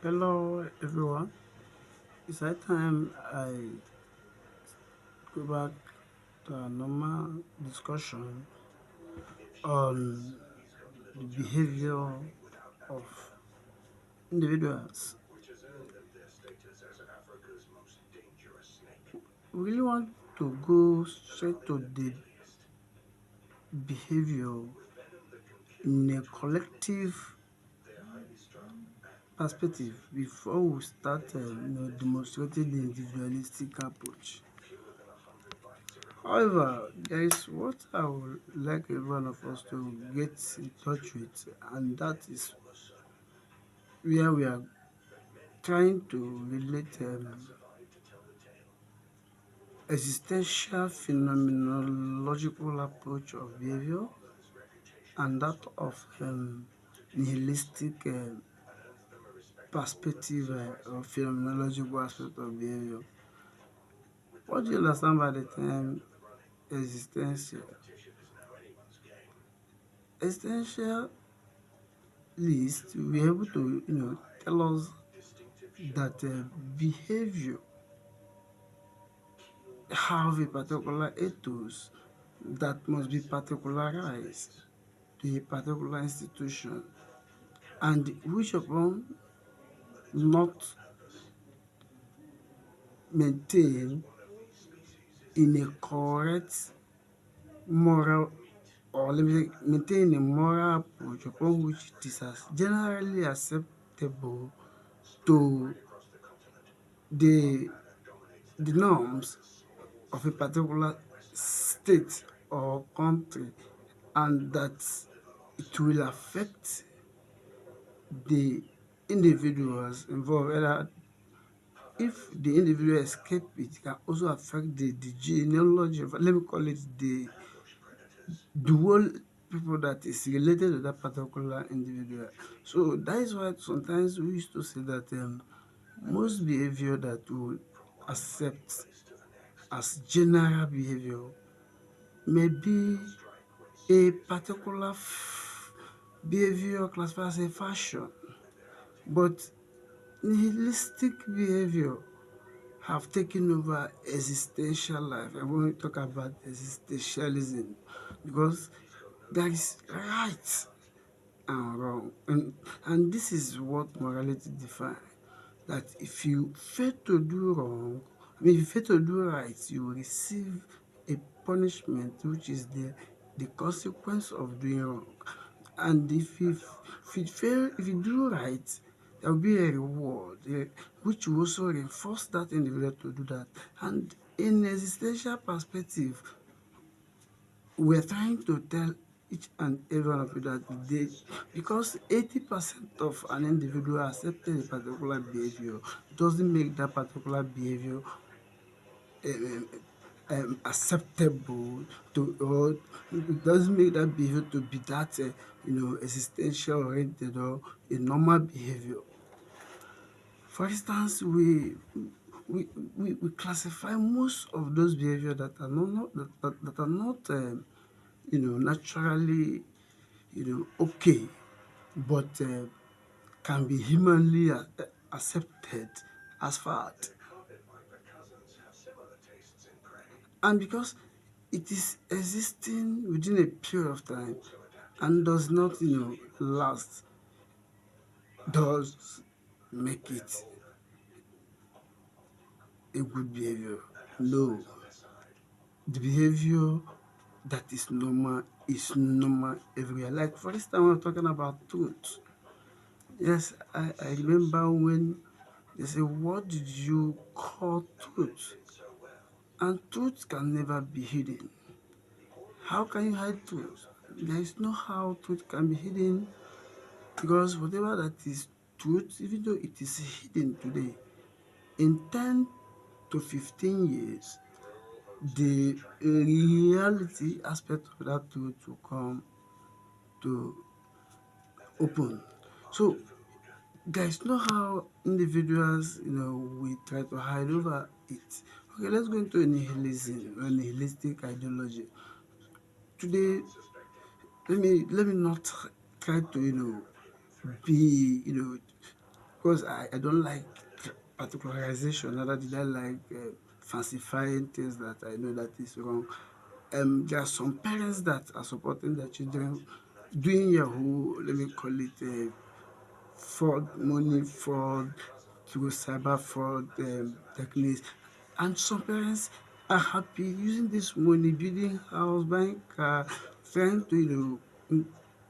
Hello everyone. It's high time I go back to a normal discussion on the behavior of individuals. We really want to go straight to the behavior in a collective perspective before we start demonstrating the individualistic approach. However, there is what I would like every one of us to get in touch with, and that is where we are trying to relate existential phenomenological approach of behavior and that of nihilistic perspective or phenomenological aspect of behavior. What do you understand by the term existential? Existential list will be able to tell us that behavior have a particular ethos that must be particularized to a particular institution and which upon not maintained in a correct moral, or let me say maintain a moral approach upon which it is as generally acceptable to the the norms of a particular state or country, and that it will affect the individuals involved. Whether if the individual escape it can also affect the genealogy of, let me call it, the whole people that is related to that particular individual. So that is why sometimes we used to say that most behavior that we accept as general behavior may be a particular behavior classified as a fashion, but nihilistic behavior have taken over existential life. And when we talk about existentialism, because there is right and wrong, and this is what morality defines. That if you fail to do wrong, I mean, if you fail to do right, you will receive a punishment, which is the consequence of doing wrong. And if you do right, there will be a reward, which will also reinforce that individual to do that. And in existential perspective, we're trying to tell each and every one of you that they, because 80% of an individual accepted a particular behavior doesn't make that particular behavior um, acceptable to, or it doesn't make that behavior to be that existential oriented or a normal behavior. For instance, we, we classify most of those behaviors that are not that are not naturally okay, but can be humanly accepted as fact. And because it is existing within a period of time and does not last, does make it a good behavior? No. The behavior that is normal everywhere. Like for instance, we're talking about truth. Yes, I remember when they say, what did you call truth? And truth can never be hidden. How can you hide truth? There is no how truth can be hidden, because whatever that is truth, even though it is hidden today, in 10 to 15 years, the reality aspect of that truth will come to open. So there is no how individuals, we try to hide over it. Okay, let's go into nihilism or nihilistic ideology. Today, let me not try to be because I don't like particularization, rather did I like falsifying things that I know that is wrong. There are some parents that are supporting their children doing Yahoo, let me call it fraud, money fraud, through cyber fraud techniques. And some parents are happy using this money, building house, buying car, trying to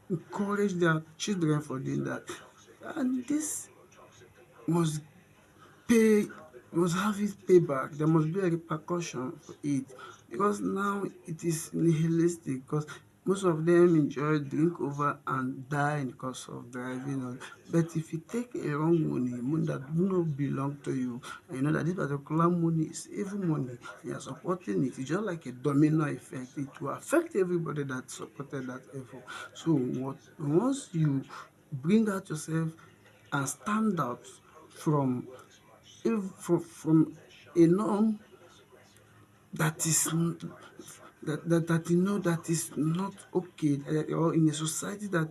encourage their children for doing that. And this must pay, must have its payback. There must be a repercussion for it, because now it is nihilistic, because most of them enjoy drink over and die in the course of driving on. But if you take a wrong money that do not belong to you, and you know that this particular money is evil money, you are supporting it, it's just like a domino effect. It will affect everybody that supported that evil. So once you bring out yourself and stand out from, if from a norm that is that you know that is not okay, or in a society that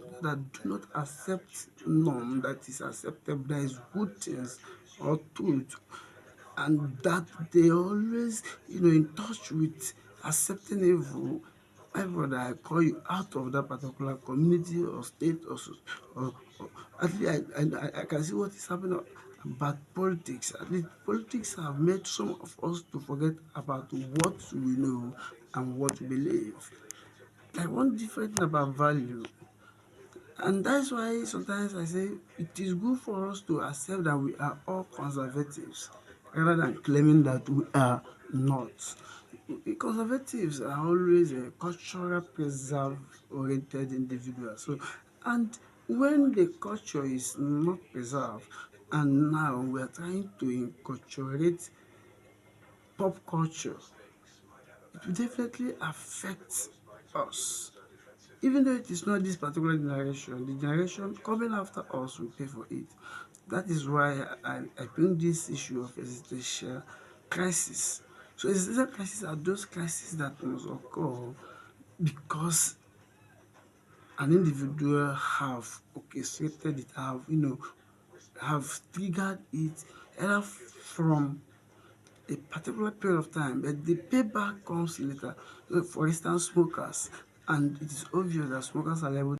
do not accept norm that is acceptable, that is good things or truth, and that they always in touch with accepting evil. My brother, I call you out of that particular community or state, or at least I can see what is happening about politics. At least politics have made some of us to forget about what we know and what we believe. Like one different thing about value, and that's why sometimes I say it is good for us to accept that we are all conservatives rather than claiming that we are not. Conservatives are always a cultural preserve oriented individuals. So, and when the culture is not preserved, and now we are trying to incorporate pop culture, it will definitely affect us. Even though it is not this particular generation, the generation coming after us will pay for it. That is why I bring this issue of existential crisis. So existential crisis are those crises that must occur because an individual have orchestrated it, have triggered it, either from a particular period of time, but the payback comes later. So for instance, smokers, and it is obvious that smokers are liable